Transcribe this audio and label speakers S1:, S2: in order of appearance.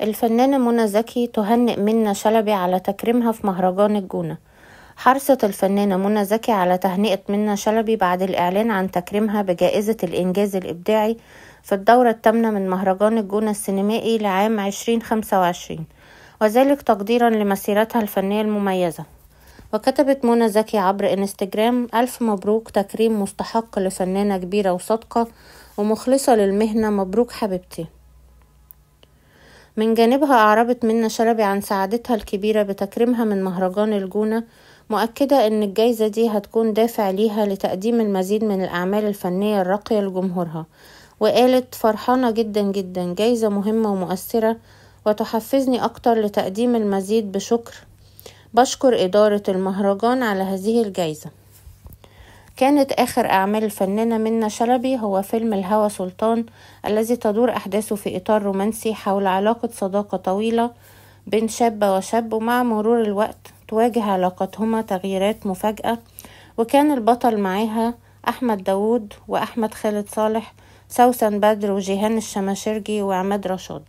S1: الفنانة منى زكي تهنئ منة شلبي على تكريمها في مهرجان الجونة. حرصت الفنانة منى زكي على تهنئة منة شلبي بعد الإعلان عن تكريمها بجائزة الإنجاز الإبداعي في الدورة الثامنة من مهرجان الجونة السينمائي لعام 2025، وذلك تقديرا لمسيرتها الفنية المميزة. وكتبت منى زكي عبر انستجرام: ألف مبروك، تكريم مستحق لفنانة كبيرة وصادقة ومخلصة للمهنة، مبروك حبيبتي. من جانبها أعربت منة شلبي عن سعادتها الكبيرة بتكريمها من مهرجان الجونة، مؤكدة أن الجايزة دي هتكون دافع ليها لتقديم المزيد من الأعمال الفنية الراقية لجمهورها. وقالت: فرحانة جدا جدا، جايزة مهمة ومؤثرة وتحفزني أكتر لتقديم المزيد. بشكر إدارة المهرجان على هذه الجايزة. كانت آخر أعمال الفنانة منة شلبي هو فيلم الهوى سلطان، الذي تدور أحداثه في إطار رومانسي حول علاقة صداقة طويلة بين شابة وشاب، ومع مرور الوقت تواجه علاقتهما تغييرات مفاجئة. وكان البطل معاها أحمد داوود وأحمد خالد صالح، سوسن بدر وجيهان الشماشرجي وعماد رشاد.